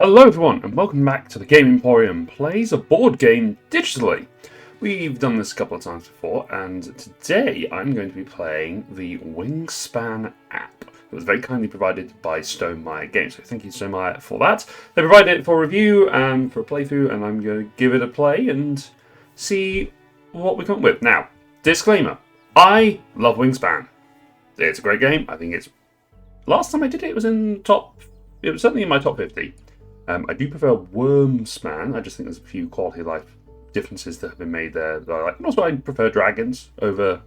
Hello everyone and welcome back to the Game Emporium plays a board game digitally. We've done this a couple of times before and today I'm going to be playing the Wingspan App. It was very kindly provided by Stonemaier Games, so thank you Stonemaier for that. They provided it for review and for a playthrough and I'm going to give it a play and see what we come up with. Now, disclaimer, I love Wingspan. It's a great game. I think it's... Last time I did it, it was certainly in my top 50. I do prefer Wormspan. I just think there's a few quality of life differences that have been made there that I like. And also, I prefer dragons over,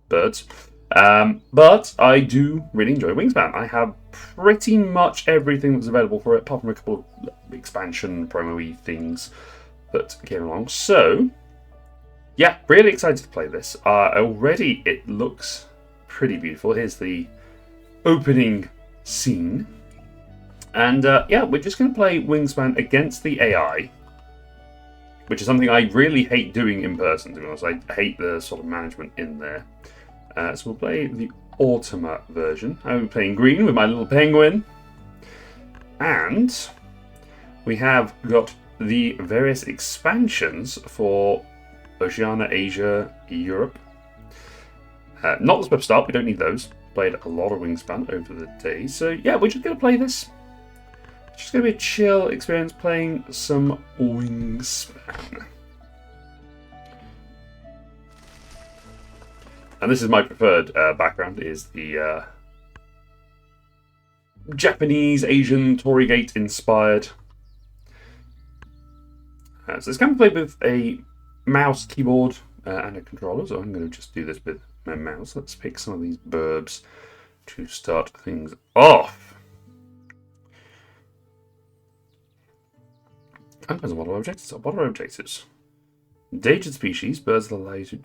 birds. But I do really enjoy Wingspan. I have pretty much everything that's available for it, apart from a couple of expansion promo-y things that came along. So, yeah, really excited to play this. Already, it looks pretty beautiful. Here's the opening scene. And yeah, we're just going to play Wingspan against the AI, which is something I really hate doing in person, to be honest. I hate the sort of management in there. So we'll play the Ultima version. I'm playing green with my little penguin. And we have got the various expansions for Oceania, Asia, Europe. Not the Swift Start, we don't need those. Played a lot of Wingspan over the days. So yeah, we're just going to play this. It's just going to be a chill experience playing some Wingspan. And this is my preferred background, is the Japanese, Asian, Torygate inspired. So it's going to be played with a mouse, keyboard, and a controller. So I'm going to just do this with my mouse. Let's pick some of these burbs to start things off. Depends on what our objectives are. What are our objectives? Endangered species. Birds that allow you to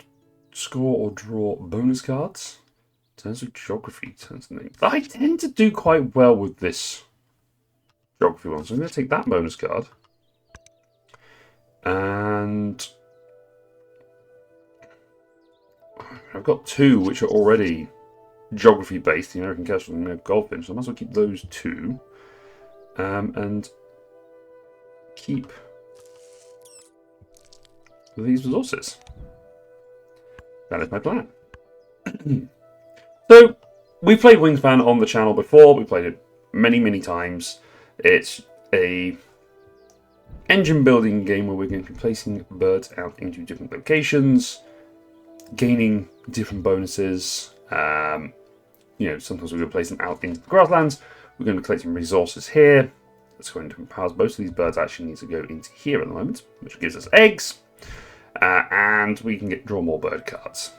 score or draw bonus cards. In terms of geography, turns the name. I tend to do quite well with this geography one, so I'm going to take that bonus card. And I've got two which are already geography based, the American Kestrel and the Goldfinch, so I might as well keep those two. And keep these resources. That is my plan. So, we've played Wingspan on the channel before. We played it many times. It's a engine building game where we're going to be placing birds out into different locations, gaining different bonuses. Sometimes we're going to place them out into the grasslands. We're going to be collecting resources here. That's going to empower most of these birds actually need to go into here at the moment, which gives us eggs, and we can draw more bird cards.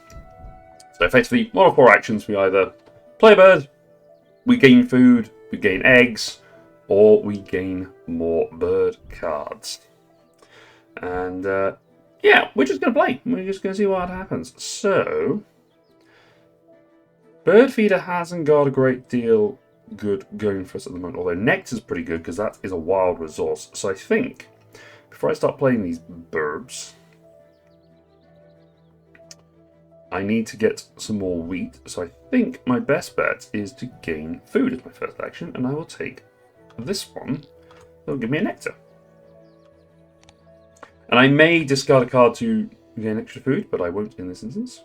So effectively, one of four actions: we either play a bird, we gain food, we gain eggs, or we gain more bird cards. And yeah, we're just going to play. We're just going to see what happens. So, Bird Feeder hasn't got a great deal good going for us at the moment, although Nectar's pretty good because that is a wild resource. So I think before I start playing these burbs, I need to get some more wheat. So I think my best bet is to gain food as my first action, and I will take this one. That'll give me a Nectar. And I may discard a card to gain extra food, but I won't in this instance.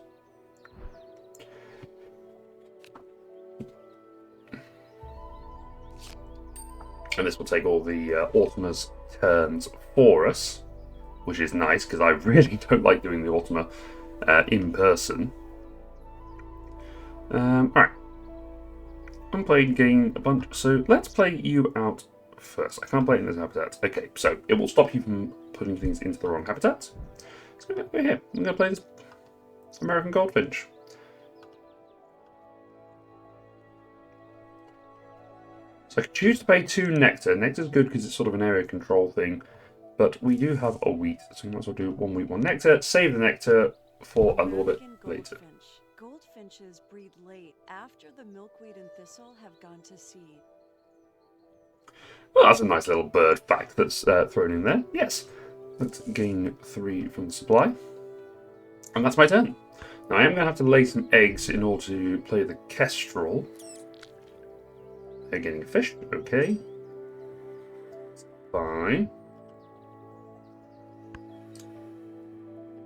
And this will take all the Ultima's turns for us, which is nice because I really don't like doing the Ultima in person. Alright. I'm playing game a bunch, so let's play you out first. I can't play it in this habitat. Okay, so it will stop you from putting things into the wrong habitat. So we're here. I'm going to play this American Goldfinch. So I could choose to pay 2 Nectar. Nectar's good because it's sort of an area control thing, but we do have a wheat, so we might as well do 1 wheat, 1 Nectar. Save the Nectar for a little bit later. Goldfinches breed late after the milkweed and thistle have gone to seed. Well, that's a nice little bird fact that's thrown in there. Yes. Let's gain 3 from the supply. And that's my turn. Now I am going to have to lay some eggs in order to play the Kestrel. They're getting fished, okay. fine.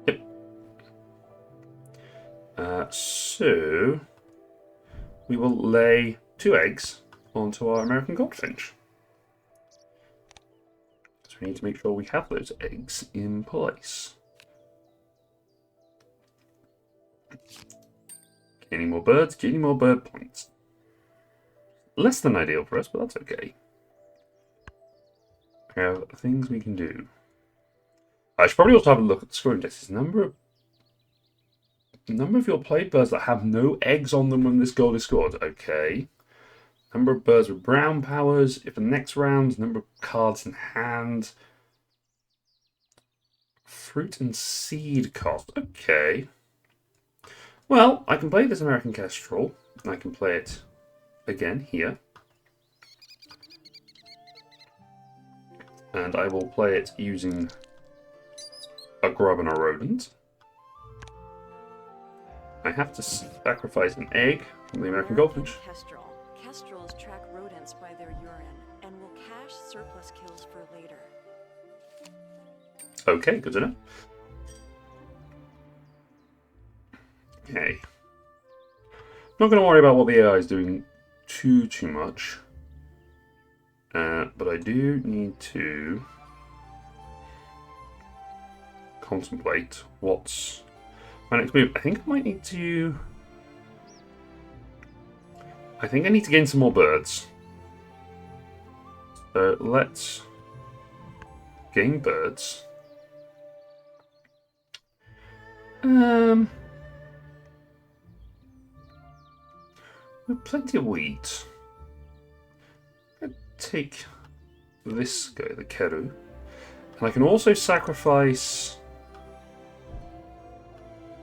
Yep. So we will lay 2 eggs onto our American goldfinch. So we need to make sure we have those eggs in place. Any more birds? Get any more bird points. Less than ideal for us, but that's okay. We have things we can do. I should probably also have a look at the scoring indexes. Number of your played birds that have no eggs on them when this goal is scored. Okay. Number of birds with brown powers. If the next round, number of cards in hand. Fruit and seed cost. Okay. Well, I can play this American Kestrel. I can play it again here. And I will play it using a grub and a rodent. I have to sacrifice an egg from the American goldfinch. Kestrel. Kestrels track rodents by their urine and will cache surplus kills for later. Okay, good to know. Okay. Not going to worry about what the AI is doing too much. But I do need to contemplate what's my next move. I think I might need to... I think I need to gain some more birds. So let's gain birds. With plenty of wheat. I'm going to take this guy, the Keru. And I can also sacrifice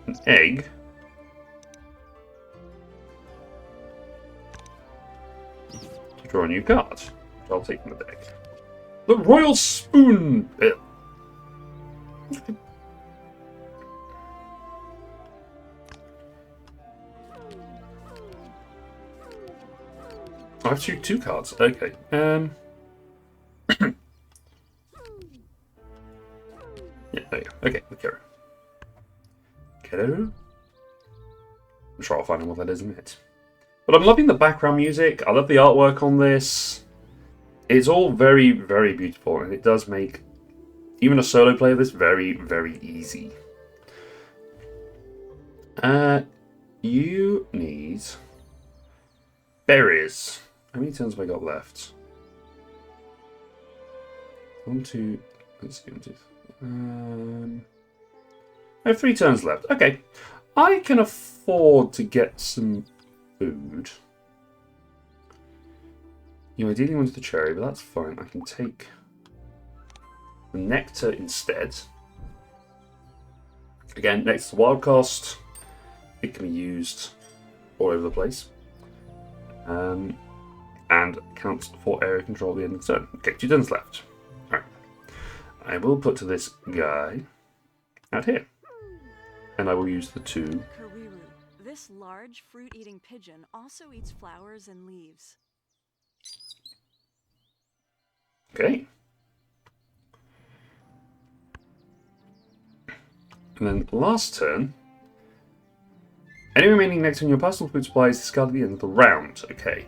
an egg. To draw a new card, which I'll take from the deck. The Royal Spoon Bill. I have two cards. Okay. Yeah, there you go. Okay, the Keru. Keru? I'm sure I'll find out what that is in a minute. But I'm loving the background music. I love the artwork on this. It's all very, very beautiful, and it does make even a solo play of this very, very easy. You need berries. How many turns have I got left? 1, 2. Let's see. 1, 2. I have 3 turns left. Okay, I can afford to get some food. You ideally want the cherry, but that's fine. I can take the nectar instead. Again, next to wild cost, it can be used all over the place. And counts for area control at the end of the turn. Okay, 2 turns left. Alright. I will put to this guy out here. And I will use the 2. Kariru. This large fruit-eating pigeon also eats flowers and leaves. Okay. And then last turn, any remaining nectar in your personal food supply is discarded at the end of the round. Okay.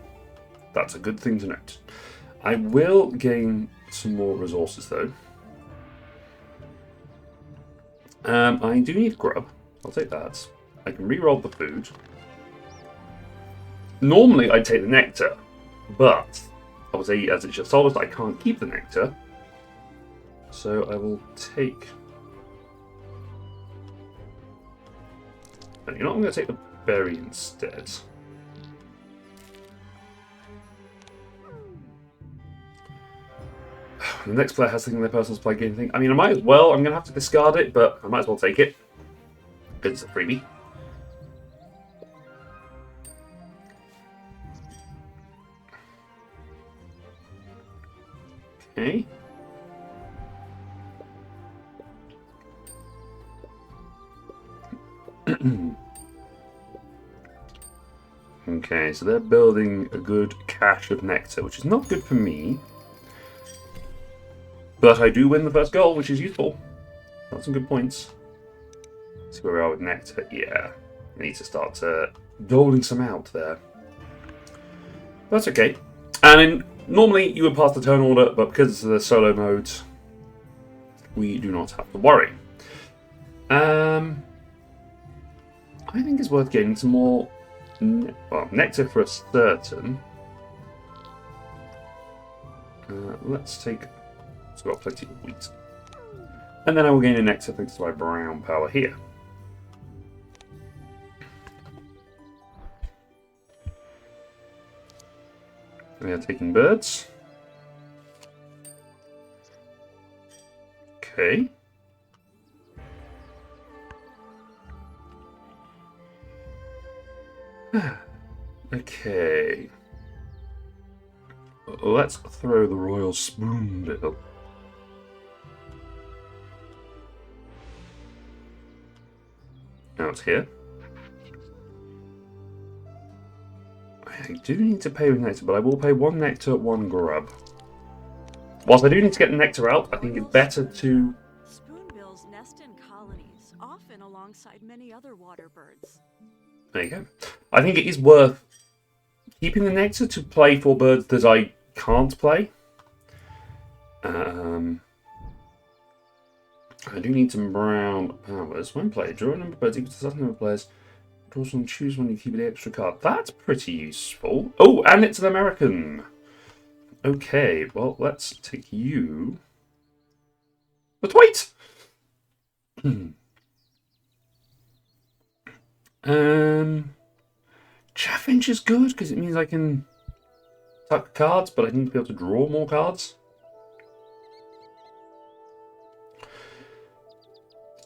That's a good thing to note. I will gain some more resources though. I do need grub. I'll take that. I can re-roll the food. Normally I'd take the nectar, but obviously as it's just told us I can't keep the nectar. So I will take... You know what, I'm going to take the berry instead. The next player has something in their personal supply gain thing. I mean, I might as well. I'm going to have to discard it, but I might as well take it. Because it's a freebie. Okay. Okay, so they're building a good cache of nectar, which is not good for me. But I do win the first goal, which is useful. That's some good points. See where we are with nectar. Yeah, I need to start doling some out there. That's okay. And normally you would pass the turn order, but because it's the solo mode, we do not have to worry. I think it's worth getting some more nectar for a certain. Let's take... It's got plenty of wheat. And then I will gain a nectar thanks to my brown power here. We are taking birds. Okay. Okay. Let's throw the royal spoonbill. Now it's here. I do need to pay with nectar, but I will pay 1 nectar, 1 grub. Whilst I do need to get the nectar out, I think it's better to... Spoonbills nest in colonies, often alongside many other water birds. There you go. I think it is worth keeping the nectar to play for birds that I can't play. I do need some brown powers. When played, draw a number of birds equal to a certain number of players. Draw some, choose one, you keep the extra card. That's pretty useful. Oh, and it's an American. Okay, well, let's take you. But wait! Chaffinch is good because it means I can tuck cards, but I need to be able to draw more cards.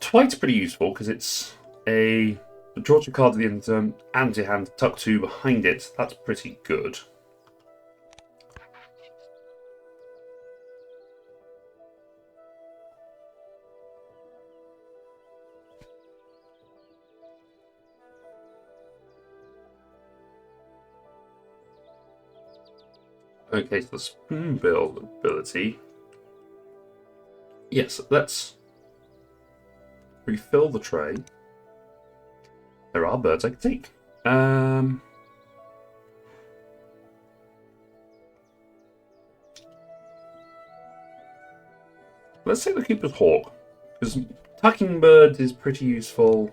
Twite's pretty useful because it's a draw 2 cards at the end of the turn, and your hand, tuck 2 behind it. That's pretty good. Okay, so the spoonbill ability. Yes, let's refill the tray. There are birds I can take. Let's take the Keeper's Hawk, because tucking birds is pretty useful.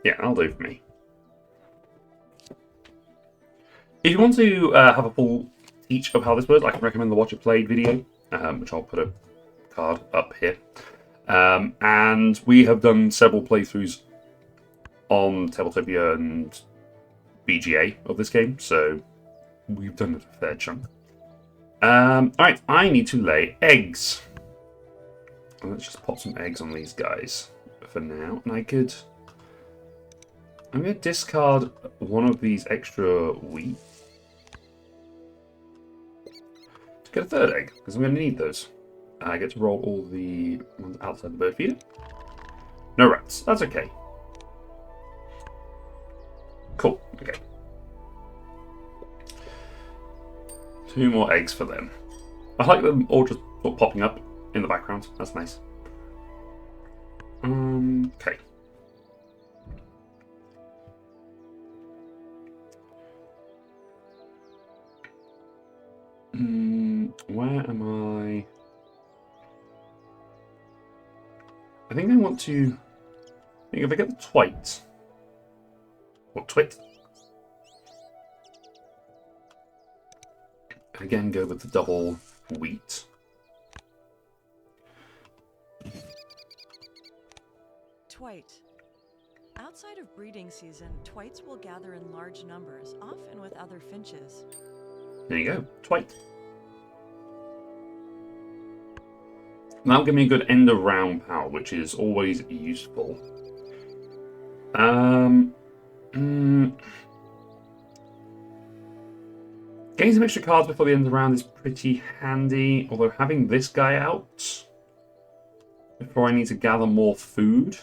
Yeah, that'll do for me. If you want to have a full teach of how this works, I can recommend the Watch It Played video, which I'll put a card up here. And we have done several playthroughs on Tabletopia and BGA of this game, so we've done a fair chunk. Alright, I need to lay eggs. Let's just pop some eggs on these guys for now. And I'm going to discard one of these extra wheat to get a 3rd egg, because I'm going to need those. I get to roll all the ones outside the bird feeder. No rats. That's okay. Cool. Okay. 2 more eggs for them. I like them all just sort of popping up in the background. That's nice. Okay. Where am I? I think I want to... I think if I get the twite... Or twit. Again, go with the double wheat. Twite. Outside of breeding season, twites will gather in large numbers, often with other finches. There you go, twite. That'll give me a good end of round power, which is always useful. Getting some extra cards before the end of the round is pretty handy, although having this guy out before I need to gather more food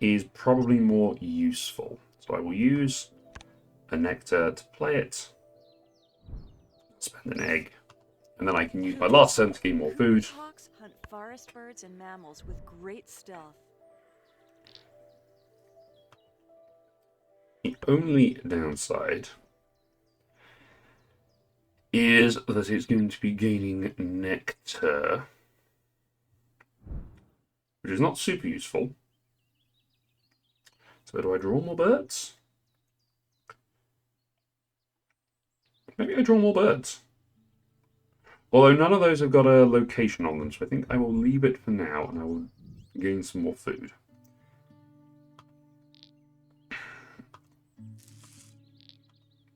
is probably more useful. So I will use a nectar to play it, spend an egg, and then I can use my last turn to gain more food. Hawks hunt forest birds and mammals with great stealth. The only downside is that it's going to be gaining nectar, which is not super useful. So do I draw more birds? Maybe I draw more birds. Although none of those have got a location on them, so I think I will leave it for now, and I will gain some more food.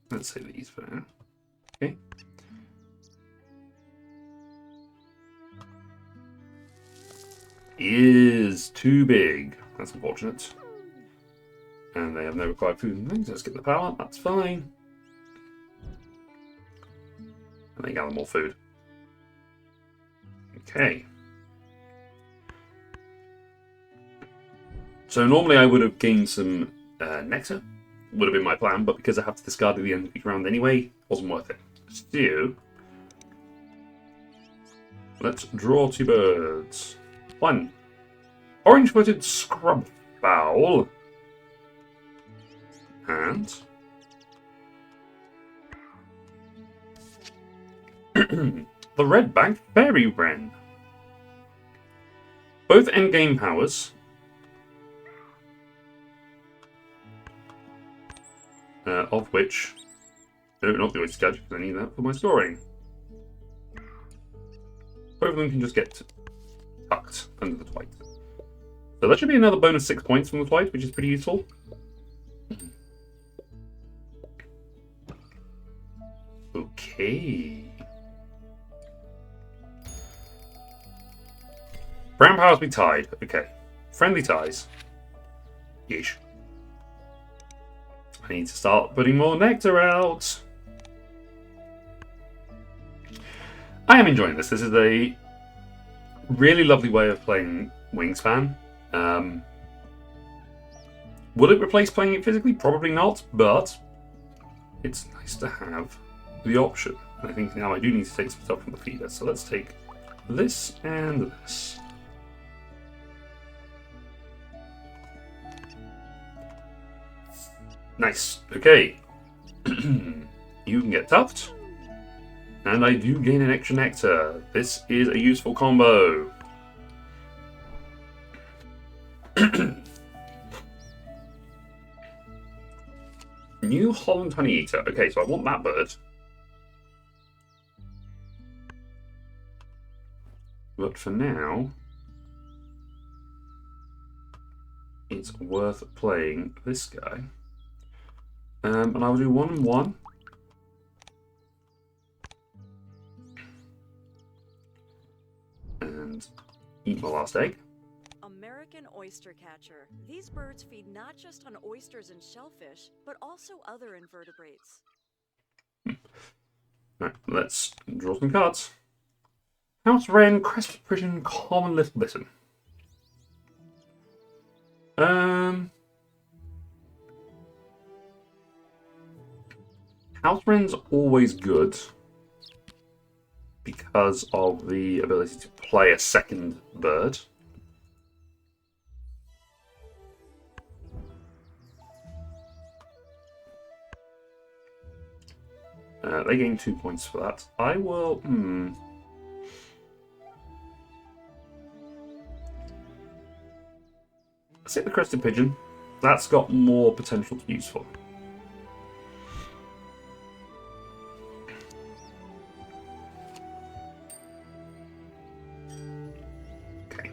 Let's say these for now. Okay. Is too big. That's unfortunate. And they have no required food and things. Let's get the power. That's fine. And they gather more food. Okay. So normally I would have gained some nectar. Would have been my plan, but because I have to discard at the end of each round anyway, wasn't worth it. So, let's draw 2 birds. 1. Orange-footed scrub fowl. And the red-backed fairy wren. Both endgame powers. Of which, no, not the oyster gadget, because I need that for my storing. Both of them can just get tucked under the twite. So that should be another bonus 6 points from the twite, which is pretty useful. Okay. Brown powers be tied. Okay. Friendly ties. Yeesh. I need to start putting more nectar out. I am enjoying this. This is a really lovely way of playing Wingspan. Will it replace playing it physically? Probably not, but it's nice to have the option. And I think now I do need to take some stuff from the feeder. So let's take this and this. Nice. Okay. You can get tuft. And I do gain an extra nectar. This is a useful combo. New Holland Honey Eater. Okay, so I want that bird. But for now, it's worth playing this guy. And I'll do 1 and 1. And eat my last egg. American oyster catcher. These birds feed not just on oysters and shellfish, but also other invertebrates. Right, let's draw some cards. House Wren, Crested Pigeon, Common Little Bittern. House Wren's always good because of the ability to play a second bird. They gain 2 points for that. I will... Let's take the Crested Pigeon. That's got more potential to be useful. Okay.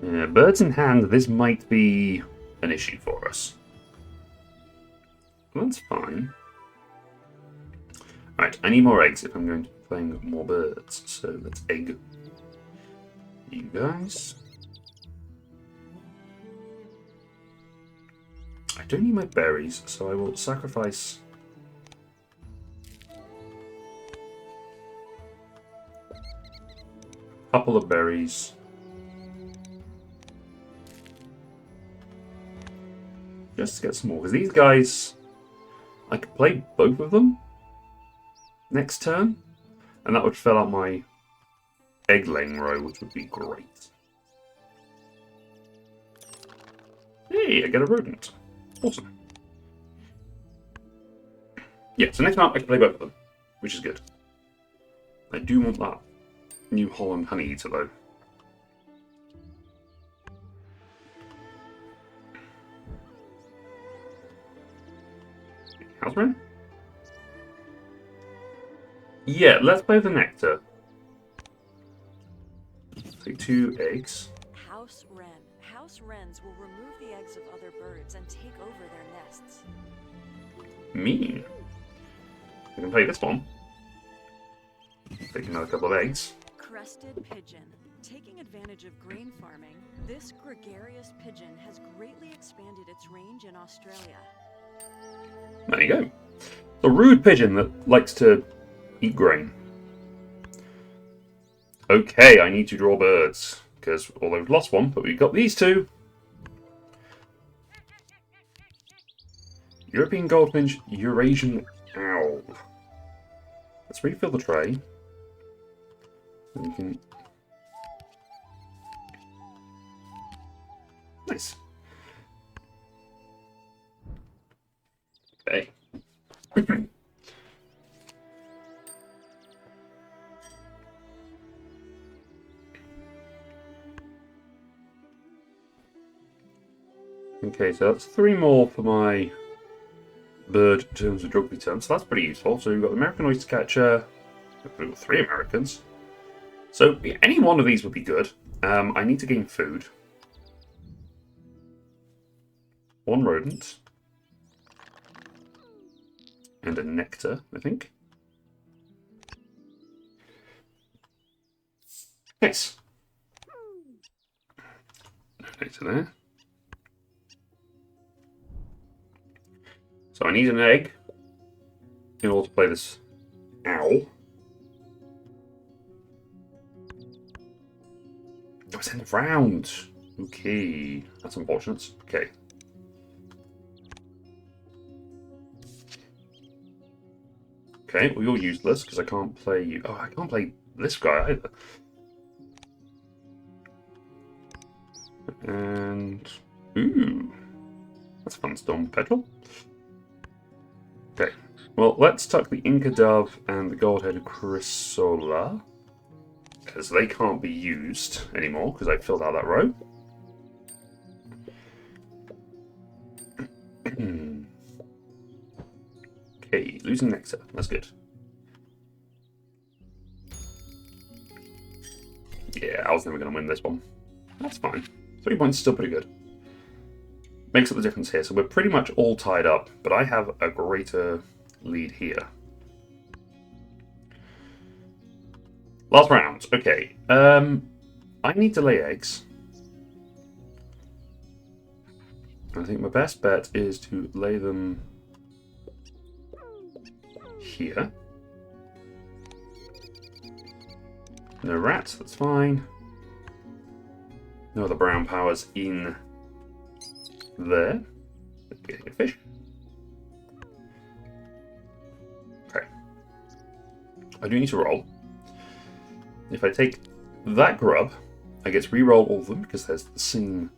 Yeah, birds in hand, this might be an issue for us. That's fine. Right, I need more eggs if I'm going to be playing more birds. So let's egg you guys. I don't need my berries, so I will sacrifice a couple of berries. Just to get some more, because these guys I could play both of them next turn, and that would fill out my egg laying row, which would be great. Hey, I get a rodent. Awesome. Yeah, so next map I can play both of them, which is good. I do want that New Holland honey eater though. House Wren? Yeah, let's play the nectar. Take 2 eggs. House wren. House wrens will remove the eggs of other birds and take over their nests. Mean. We can play this one. Take another couple of eggs. Crested pigeon. Taking advantage of grain farming, this gregarious pigeon has greatly expanded its range in Australia. There you go. The rude pigeon that likes to eat grain. Okay, I need to draw birds, because although we've lost one, but we've got these two. European goldfinch, Eurasian owl. Let's refill the tray. And you can... Nice. Okay. Okay, so that's 3 more for my bird in terms of drug return, so that's pretty useful. So we've got the American oystercatcher. We've got 3 Americans. So yeah, any one of these would be good. I need to gain food. 1 rodent. And a nectar, I think. Nice. No nectar there. So I need an egg in order to play this owl. Oh, it's in the round. Okay, that's unfortunate. Okay. Okay, well you're useless because I can't play you. Oh, I can't play this guy either. And ooh, that's a fun storm petrol. Okay, well let's tuck the Inca Dove and the Gold-headed Chrysola, because they can't be used anymore because I filled out that row. Okay, losing nectar. That's good. Yeah, I was never going to win this one. That's fine. 3 points is still pretty good. Makes up the difference here. So we're pretty much all tied up, but I have a greater lead here. Last round. Okay. I need to lay eggs. I think my best bet is to lay them here. No rats, that's fine. No other brown powers in there. Getting a fish. Okay. I do need to roll. If I take that grub, I get to re-roll all of them because there's the same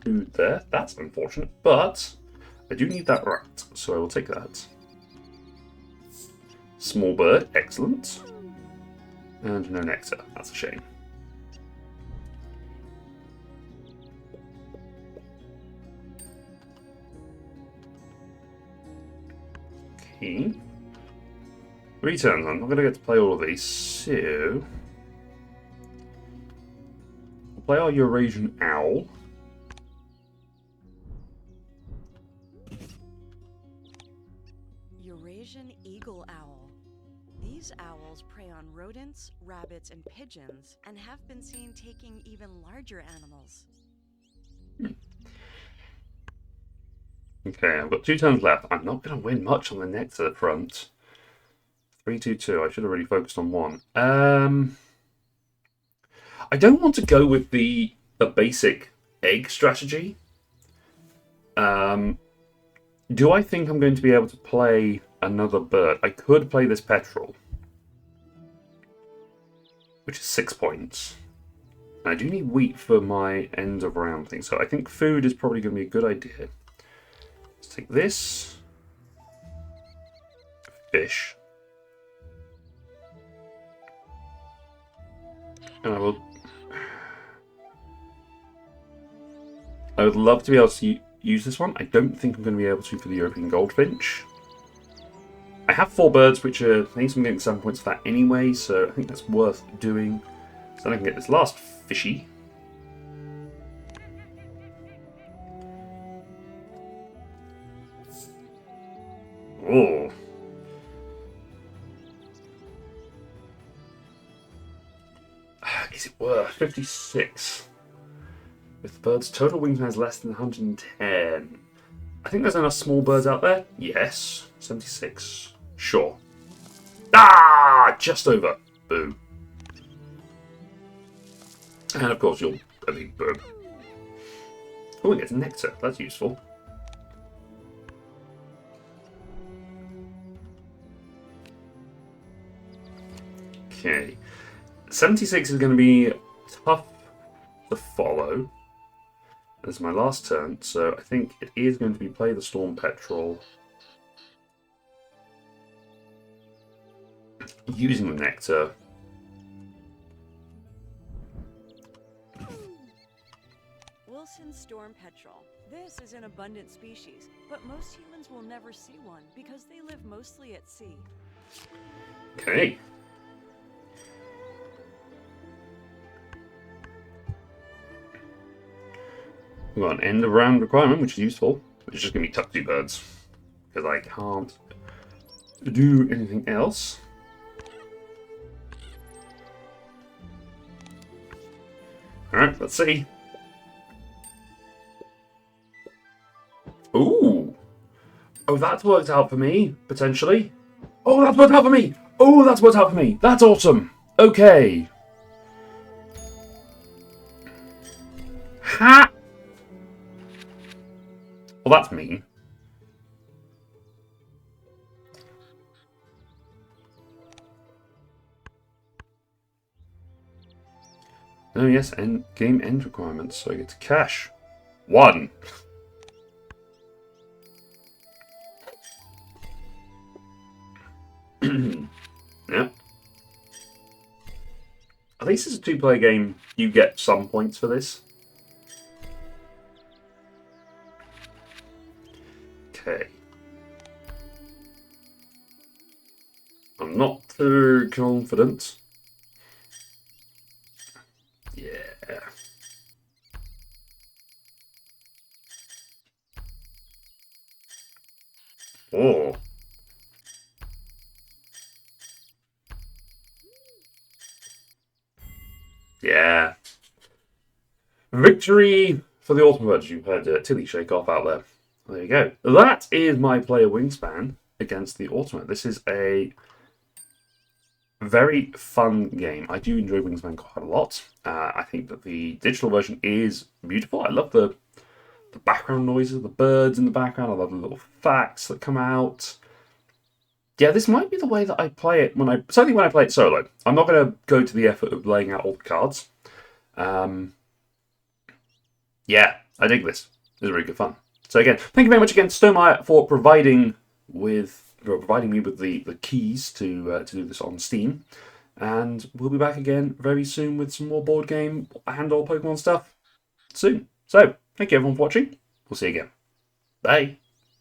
food there. That's unfortunate, but I do need that rat, so I will take that. Small bird, excellent. And no nectar, that's a shame. Okay. 3 turns, I'm not going to get to play all of these, so... we'll play our Eurasian owl. Eurasian eagle owl. These owls prey on rodents, rabbits, and pigeons, and have been seen taking even larger animals. Okay, I've got 2 turns left. I'm not going to win much on the nectar front. 3-2-2. I should have really focused on 1. I don't want to go with the basic egg strategy. Do I think I'm going to be able to play another bird? I could play this petrel, which is 6 points. And I do need wheat for my end of round thing, so I think food is probably going to be a good idea. Let's take this. Fish. And I would love to be able to use this one. I don't think I'm going to be able to for the European Goldfinch. I have 4 birds, which are, I think I'm getting 7 points for that anyway, so I think that's worth doing. So then I can get this last fishy. Oh. Is it worth 56? With the birds, total wingspan is less than 110. I think there's enough small birds out there. Yes. 76. Sure. Ah! Just over. Boo. And of course, you're a big bird. Oh, it gets nectar. That's useful. Okay. 76 is going to be tough to follow. This is my last turn, so I think it is going to be play the Storm Petrel. Using the nectar. Wilson's storm petrel. This is an abundant species, but most humans will never see one because they live mostly at sea. Okay. We've got an end of round requirement, which is useful. It's just going to be tuck 2 birds. Because I can't do anything else. Alright, let's see. Ooh! Oh, that's worked out for me, potentially. Oh, that's worked out for me! Oh, that's worked out for me! That's awesome! Okay. Ha! Well, that's mean. Oh yes, game end requirements, so I get to cash. 1. Yeah. At least it's a 2-player game. You get some points for this. Okay. I'm not too confident. Yeah. Oh. Yeah. Victory for the Autumn Birds. You've heard Tilly shake off out there. There you go. That is my player Wingspan against the Autumn. This is a very fun game. I do enjoy Wingspan quite a lot. I think that the digital version is beautiful. I love the background noises, the birds in the background. I love the little facts that come out. Yeah, this might be the way that I play it certainly when I play it solo. I'm not going to go to the effort of laying out all the cards. Yeah, I dig this. This is really good fun. So again, thank you very much again, Stonemaier, for providing me with the keys to do this on Steam. And we'll be back again very soon with some more board game and/or Pokemon stuff soon. So, thank you everyone for watching. We'll see you again. Bye.